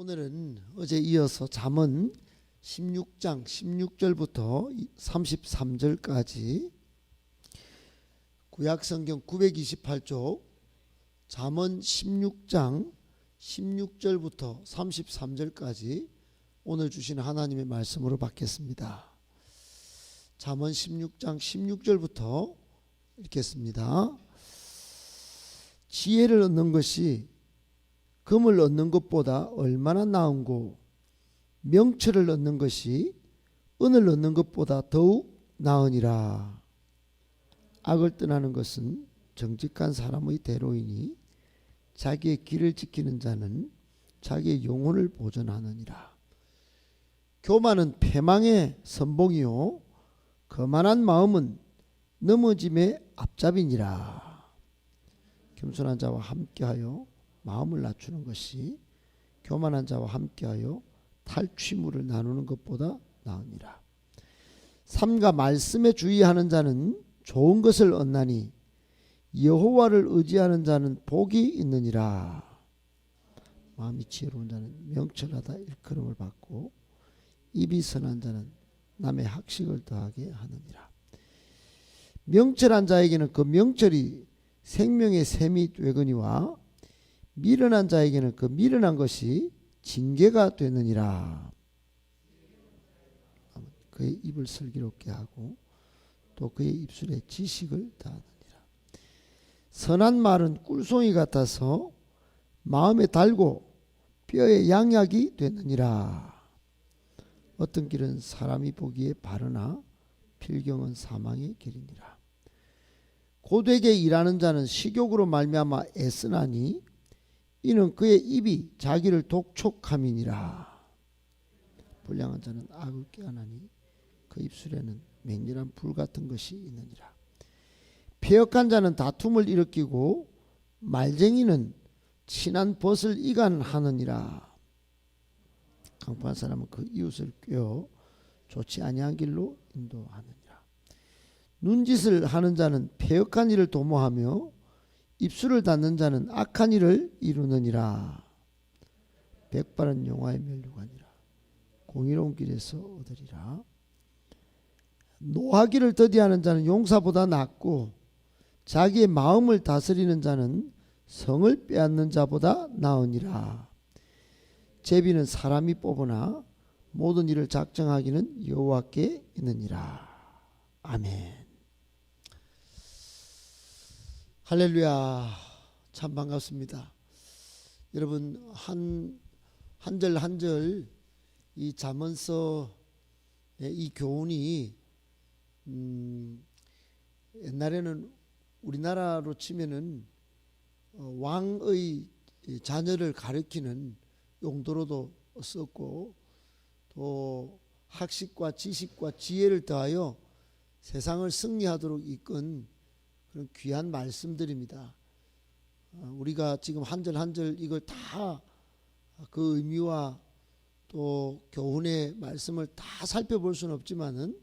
오늘은 어제 이어서 잠언 16장 16절부터 33절까지 구약성경 928쪽 잠언 16장 16절부터 33절까지 오늘 주신 하나님의 말씀으로 받겠습니다. 잠언 16장 16절부터 읽겠습니다. 지혜를 얻는 것이 금을 얻는 것보다 얼마나 나은고 명철을 얻는 것이 은을 얻는 것보다 더욱 나으니라. 악을 떠나는 것은 정직한 사람의 대로이니 자기의 길을 지키는 자는 자기의 영혼을 보존하느니라. 교만은 패망의 선봉이요 거만한 마음은 넘어짐의 앞잡이니라. 겸손한 자와 함께하여 마음을 낮추는 것이 교만한 자와 함께하여 탈취물을 나누는 것보다 나으니라. 삼가 말씀에 주의하는 자는 좋은 것을 얻나니 여호와를 의지하는 자는 복이 있느니라. 마음이 지혜로운 자는 명철하다 일컬음을 받고 입이 선한 자는 남의 학식을 더하게 하느니라. 명철한 자에게는 그 명철이 생명의 샘이 되거니와 미련한 자에게는 그 미련한 것이 징계가 되느니라. 그의 입을 슬기롭게 하고 또 그의 입술에 지식을 더하느니라. 선한 말은 꿀송이 같아서 마음에 달고 뼈에 양약이 되느니라. 어떤 길은 사람이 보기에 바르나 필경은 사망의 길이니라. 고되게 일하는 자는 식욕으로 말미암아 애쓰나니 이는 그의 입이 자기를 독촉함이니라. 불량한 자는 악을 꾀하나니 그 입술에는 맹렬한 불 같은 것이 있느니라. 패역한 자는 다툼을 일으키고 말쟁이는 친한 벗을 이간하느니라. 강포한 사람은 그 이웃을 꾀어 좋지 아니한 길로 인도하느니라. 눈짓을 하는 자는 패역한 일을 도모하며 입술을 닫는 자는 악한 일을 이루느니라. 백발은 용화의 면류관이라. 공의로운 길에서 얻으리라. 노하기를 더디하는 자는 용사보다 낫고 자기의 마음을 다스리는 자는 성을 빼앗는 자보다 나으니라. 제비는 사람이 뽑으나 모든 일을 작정하기는 여호와께 있느니라. 아멘. 할렐루야. 참 반갑습니다. 여러분 한 절 한 절 이 잠언서 이 교훈이 옛날에는 우리나라로 치면은 왕의 자녀를 가리키는 용도로도 썼고 또 학식과 지식과 지혜를 더하여 세상을 승리하도록 이끈 그런 귀한 말씀들입니다. 우리가 지금 한 절 한 절 이걸 다 그 의미와 또 교훈의 말씀을 다 살펴볼 수는 없지만은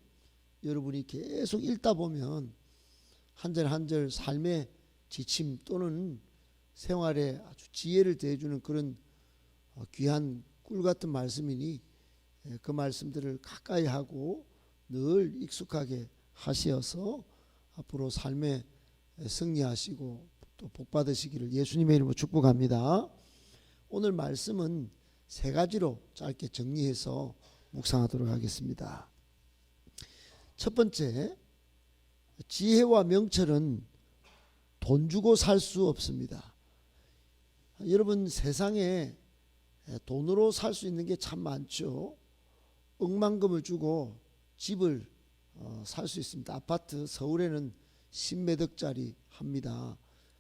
여러분이 계속 읽다 보면 한 절 한 절 삶의 지침 또는 생활에 아주 지혜를 더해주는 그런 귀한 꿀 같은 말씀이니 그 말씀들을 가까이 하고 늘 익숙하게 하시어서 앞으로 삶에 승리하시고 또 복 받으시기를 예수님의 이름으로 축복합니다. 오늘 말씀은 세 가지로 짧게 정리해서 묵상하도록 하겠습니다. 첫 번째, 지혜와 명철은 돈 주고 살 수 없습니다. 여러분 세상에 돈으로 살 수 있는 게 참 많죠. 억만금을 주고 집을 살 수 있습니다. 아파트 서울에는 10매덕짜리 합니다.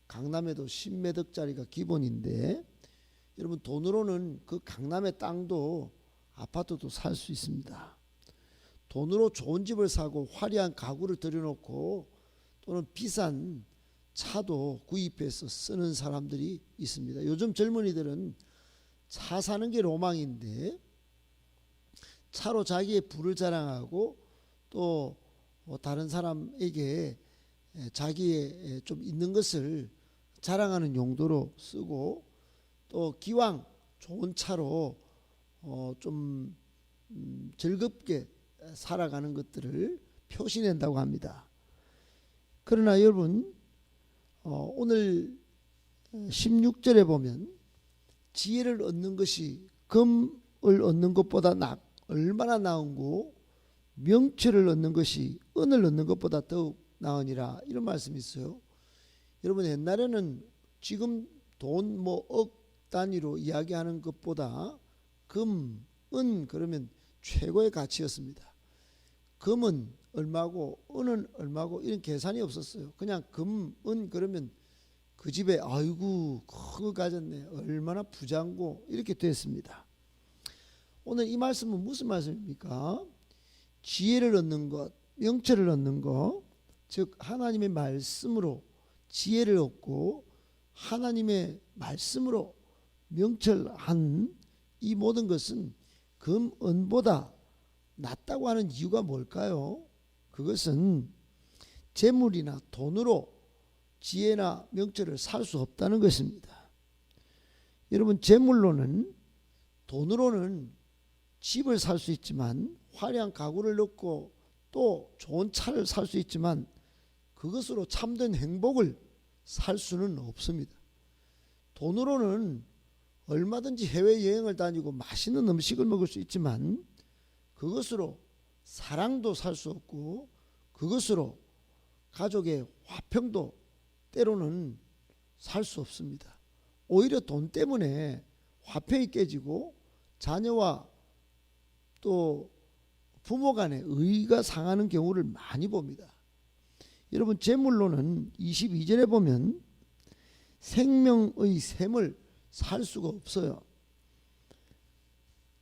강남에도 10매덕짜리가 기본인데 여러분 돈으로는 그 강남의 땅도 아파트도 살 수 있습니다. 돈으로 좋은 집을 사고 화려한 가구를 들여놓고 또는 비싼 차도 구입해서 쓰는 사람들이 있습니다. 요즘 젊은이들은 차 사는 게 로망인데 차로 자기의 부를 자랑하고 또 다른 사람에게 자기의 좀 있는 것을 자랑하는 용도로 쓰고 또 기왕 좋은 차로 좀 즐겁게 살아가는 것들을 표시낸다고 합니다. 그러나 여러분, 오늘 16절에 보면 지혜를 얻는 것이 금을 얻는 것보다 얼마나 나은고, 명철을 얻는 것이 은을 얻는 것보다 더욱 나으니라, 이런 말씀이 있어요. 여러분, 옛날에는 지금 돈 억 단위로 이야기하는 것보다 금, 은 그러면 최고의 가치였습니다. 금은 얼마고 은은 얼마고 이런 계산이 없었어요. 그냥 금, 은 그러면 그 집에 아이고 그거 가졌네, 얼마나 부자고, 이렇게 됐습니다. 오늘 이 말씀은 무슨 말씀입니까? 지혜를 얻는 것, 명철을 얻는 것, 즉 하나님의 말씀으로 지혜를 얻고 하나님의 말씀으로 명철한 이 모든 것은 금, 은보다 낫다고 하는 이유가 뭘까요? 그것은 재물이나 돈으로 지혜나 명철을 살 수 없다는 것입니다. 여러분, 재물로는, 돈으로는 집을 살 수 있지만, 화려한 가구를 넣고 또 좋은 차를 살 수 있지만, 그것으로 참된 행복을 살 수는 없습니다. 돈으로는 얼마든지 해외여행을 다니고 맛있는 음식을 먹을 수 있지만, 그것으로 사랑도 살 수 없고, 그것으로 가족의 화평도 때로는 살 수 없습니다. 오히려 돈 때문에 화평이 깨지고 자녀와 또 부모 간의 의가 상하는 경우를 많이 봅니다. 여러분, 재물로는 22절에 보면 생명의 샘을 살 수가 없어요.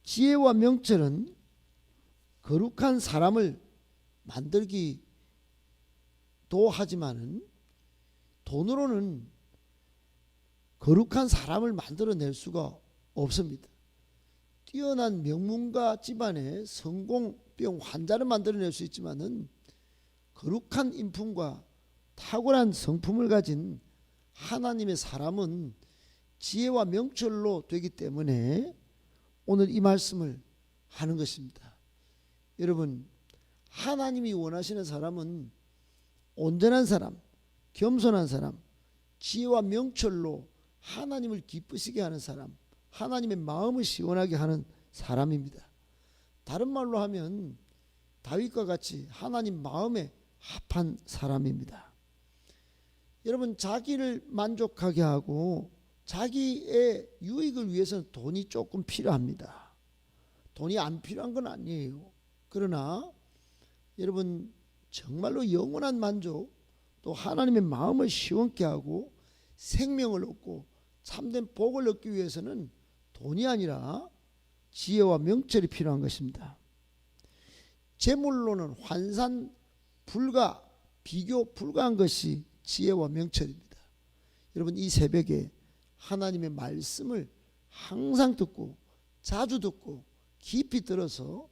지혜와 명철은 거룩한 사람을 만들기도 하지만은 돈으로는 거룩한 사람을 만들어낼 수가 없습니다. 뛰어난 명문가 집안의 성공병 환자를 만들어낼 수 있지만은 거룩한 인품과 탁월한 성품을 가진 하나님의 사람은 지혜와 명철로 되기 때문에 오늘 이 말씀을 하는 것입니다. 여러분, 하나님이 원하시는 사람은 온전한 사람, 겸손한 사람, 지혜와 명철로 하나님을 기쁘시게 하는 사람, 하나님의 마음을 시원하게 하는 사람입니다. 다른 말로 하면 다윗과 같이 하나님 마음에 합한 사람입니다. 여러분, 자기를 만족하게 하고 자기의 유익을 위해서는 돈이 조금 필요합니다. 돈이 안 필요한 건 아니에요. 그러나 여러분, 정말로 영원한 만족, 또 하나님의 마음을 시원케 하고 생명을 얻고 참된 복을 얻기 위해서는 돈이 아니라 지혜와 명철이 필요한 것입니다. 재물로는 환산 불가, 비교 불가한 것이 지혜와 명철입니다. 여러분, 이 새벽에 하나님의 말씀을 항상 듣고 자주 듣고 깊이 들어서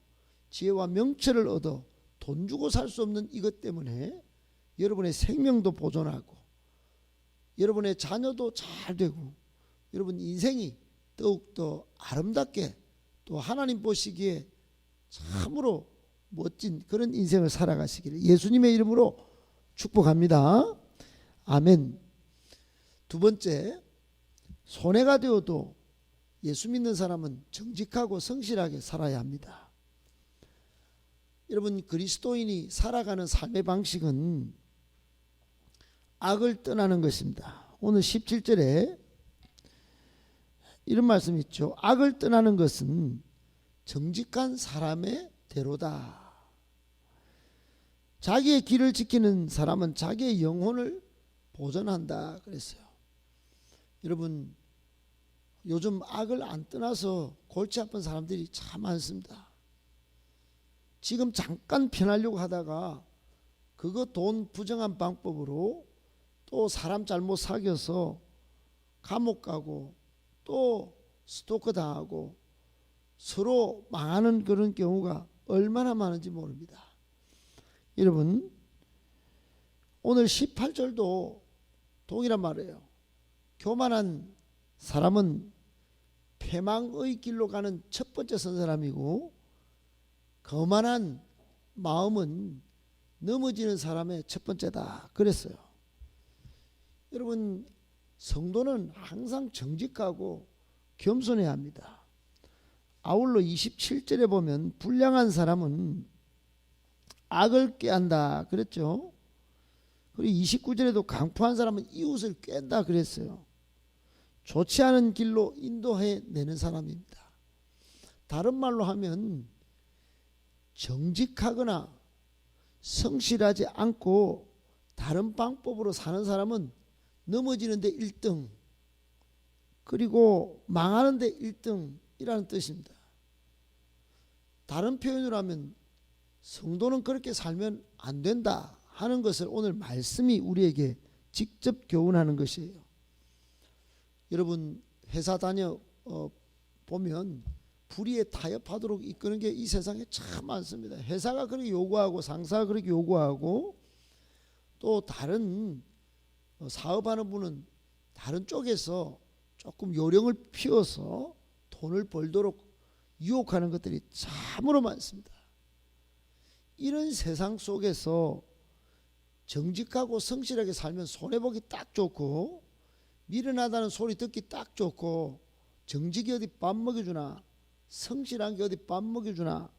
지혜와 명철을 얻어 돈 주고 살 수 없는 이것 때문에 여러분의 생명도 보존하고 여러분의 자녀도 잘 되고 여러분 인생이 더욱더 아름답게, 또 하나님 보시기에 참으로 멋진 그런 인생을 살아가시기를 예수님의 이름으로 축복합니다. 아멘. 두 번째, 손해가 되어도 예수 믿는 사람은 정직하고 성실하게 살아야 합니다. 여러분, 그리스도인이 살아가는 삶의 방식은 악을 떠나는 것입니다. 오늘 17절에 이런 말씀이 있죠. 악을 떠나는 것은 정직한 사람의 대로다. 자기의 길을 지키는 사람은 자기의 영혼을 보존한다 그랬어요. 여러분, 요즘 악을 안 떠나서 골치 아픈 사람들이 참 많습니다. 지금 잠깐 편하려고 하다가 그거 돈 부정한 방법으로 또 사람 잘못 사귀어서 감옥 가고 또 스토커 당하고 서로 망하는 그런 경우가 얼마나 많은지 모릅니다. 여러분, 오늘 18절도 동일한 말이에요. 교만한 사람은 패망의 길로 가는 첫 번째 선 사람이고, 거만한 마음은 넘어지는 사람의 첫 번째다 그랬어요. 여러분, 성도는 항상 정직하고 겸손해야 합니다. 아울러 27절에 보면 불량한 사람은 악을 꾀한다 그랬죠. 그리고 29절에도 강포한 사람은 이웃을 꾀한다 그랬어요. 좋지 않은 길로 인도해 내는 사람입니다. 다른 말로 하면 정직하거나 성실하지 않고 다른 방법으로 사는 사람은 넘어지는데 1등, 그리고 망하는데 1등이라는 뜻입니다. 다른 표현으로 하면 성도는 그렇게 살면 안 된다 하는 것을 오늘 말씀이 우리에게 직접 교훈하는 것이에요. 여러분, 회사 다녀 보면 불의에 타협하도록 이끄는 게 이 세상에 참 많습니다. 회사가 그렇게 요구하고 상사가 그렇게 요구하고, 또 다른 사업하는 분은 다른 쪽에서 조금 요령을 피워서 돈을 벌도록 유혹하는 것들이 참으로 많습니다. 이런 세상 속에서 정직하고 성실하게 살면 손해보기 딱 좋고, 미련하다는 소리 듣기 딱 좋고, 정직이 어디 밥 먹여주나, 성실한 게 어디 밥 먹여주나,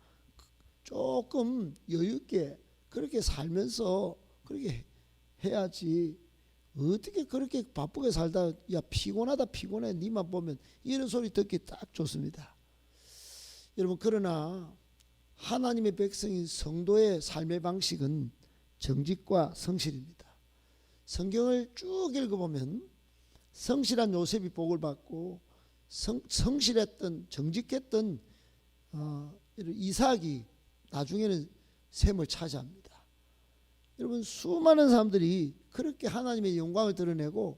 조금 여유있게 그렇게 살면서 그렇게 해야지, 어떻게 그렇게 바쁘게 살다 야 피곤하다 피곤해 니만 보면 이런 소리 듣기 딱 좋습니다. 여러분, 그러나 하나님의 백성인 성도의 삶의 방식은 정직과 성실입니다. 성경을 쭉 읽어보면 성실한 요셉이 복을 받고, 성실했던 정직했던 이삭이 나중에는 셈을 차지합니다. 여러분, 수많은 사람들이 그렇게 하나님의 영광을 드러내고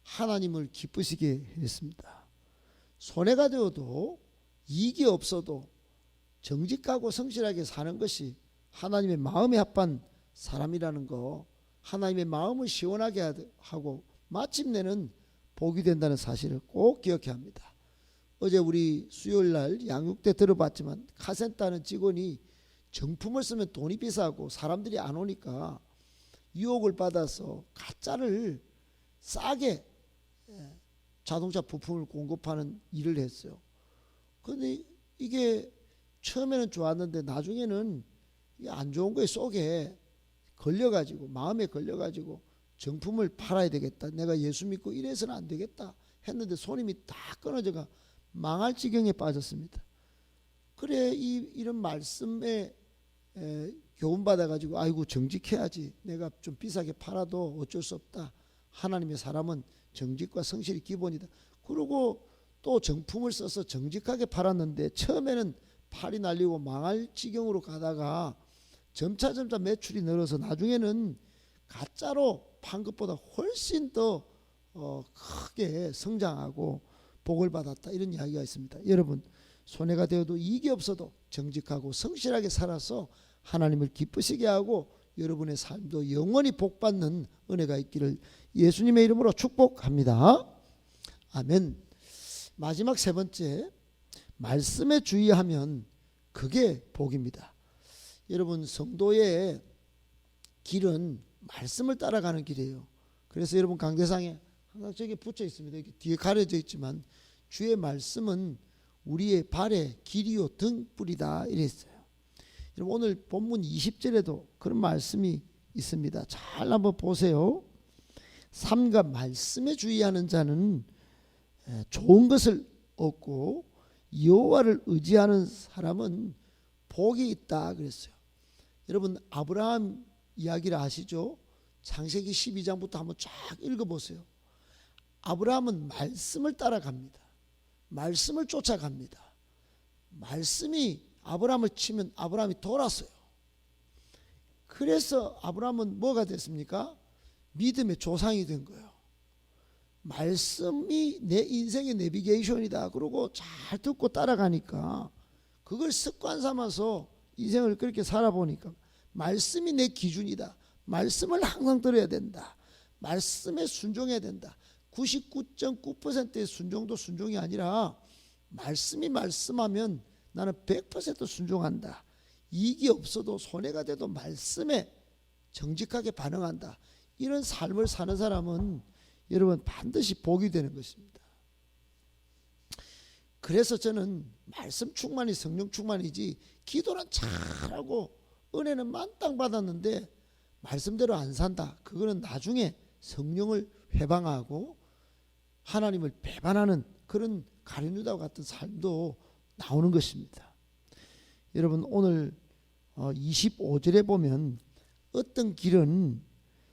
하나님을 기쁘시게 했습니다. 손해가 되어도 이익이 없어도 정직하고 성실하게 사는 것이 하나님의 마음에 합한 사람이라는 거, 하나님의 마음을 시원하게 하고 마침내는 복이 된다는 사실을 꼭 기억해야 합니다. 어제 우리 수요일날 양육 때 들어봤지만, 카센터는 직원이 정품을 쓰면 돈이 비싸고 사람들이 안 오니까 유혹을 받아서 가짜를 싸게 자동차 부품을 공급하는 일을 했어요. 그런데 이게 처음에는 좋았는데 나중에는 안 좋은 거에 속에 걸려가지고, 마음에 걸려가지고 정품을 팔아야 되겠다, 내가 예수 믿고 이래서는 안 되겠다 했는데 손님이 다 끊어져가 망할 지경에 빠졌습니다. 그래, 이런 말씀에 교훈 받아가지고 아이고 정직해야지, 내가 좀 비싸게 팔아도 어쩔 수 없다, 하나님의 사람은 정직과 성실이 기본이다. 그리고 또 정품을 써서 정직하게 팔았는데 처음에는 팔이 날리고 망할 지경으로 가다가 점차 매출이 늘어서 나중에는 가짜로 판 것보다 훨씬 더 크게 성장하고 복을 받았다, 이런 이야기가 있습니다. 여러분, 손해가 되어도 이익이 없어도 정직하고 성실하게 살아서 하나님을 기쁘시게 하고 여러분의 삶도 영원히 복받는 은혜가 있기를 예수님의 이름으로 축복합니다. 아멘. 마지막 세 번째, 말씀에 주의하면 그게 복입니다. 여러분, 성도의 길은 말씀을 따라가는 길이에요. 그래서 여러분, 강대상에 항상 저기 붙여 있습니다. 이렇게 뒤에 가려져 있지만, 주의 말씀은 우리의 발의 길이요 등불이다 이랬어요. 여러분, 오늘 본문 20절에도 그런 말씀이 있습니다. 잘 한번 보세요. 삼가 말씀에 주의하는 자는 좋은 것을 얻고 여호와를 의지하는 사람은 복이 있다 그랬어요. 여러분, 아브라함 이야기를 아시죠? 창세기 12장부터 한번 쫙 읽어보세요. 아브라함은 말씀을 따라갑니다. 말씀을 쫓아갑니다. 말씀이 아브라함을 치면 아브라함이 돌았어요. 그래서 아브라함은 뭐가 됐습니까? 믿음의 조상이 된 거예요. 말씀이 내 인생의 내비게이션이다. 그러고 잘 듣고 따라가니까, 그걸 습관 삼아서 인생을 그렇게 살아보니까 말씀이 내 기준이다. 말씀을 항상 들어야 된다. 말씀에 순종해야 된다. 99.9%의 순종도 순종이 아니라 말씀이 말씀하면 나는 100% 순종한다. 이익이 없어도 손해가 돼도 말씀에 정직하게 반응한다. 이런 삶을 사는 사람은 여러분 반드시 복이 되는 것입니다. 그래서 저는 말씀 충만이 성령 충만이지, 기도는 잘하고 은혜는 만땅 받았는데 말씀대로 안 산다. 그거는 나중에 성령을 회방하고 하나님을 배반하는 그런 가룟유다와 같은 삶도 나오는 것입니다. 여러분, 오늘 25절에 보면 어떤 길은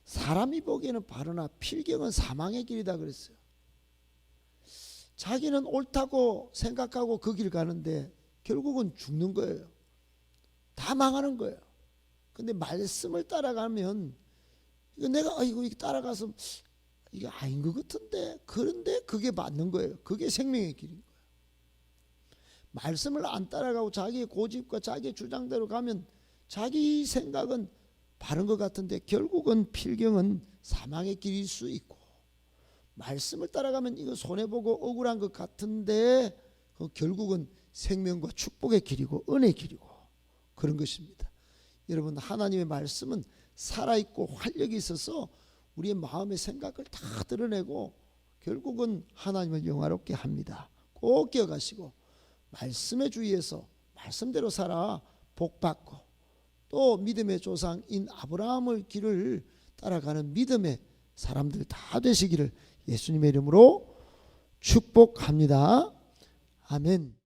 사람이 보기에는 바르나 필경은 사망의 길이다 그랬어요. 자기는 옳다고 생각하고 그 길 가는데 결국은 죽는 거예요. 다 망하는 거예요. 근데 말씀을 따라가면 내가 이거 따라가서 이게 아닌 것 같은데, 그런데 그게 맞는 거예요. 그게 생명의 길인 거예요. 말씀을 안 따라가고 자기의 고집과 자기의 주장대로 가면 자기 생각은 바른 것 같은데 결국은 필경은 사망의 길일 수 있고, 말씀을 따라가면 이거 손해보고 억울한 것 같은데 결국은 생명과 축복의 길이고 은혜의 길이고 그런 것입니다. 여러분, 하나님의 말씀은 살아있고 활력이 있어서 우리의 마음의 생각을 다 드러내고 결국은 하나님을 영화롭게 합니다. 꼭 기억하시고 말씀의 주위에서 말씀대로 살아 복받고, 또 믿음의 조상인 아브라함의 길을 따라가는 믿음의 사람들 다 되시기를 예수님의 이름으로 축복합니다. 아멘.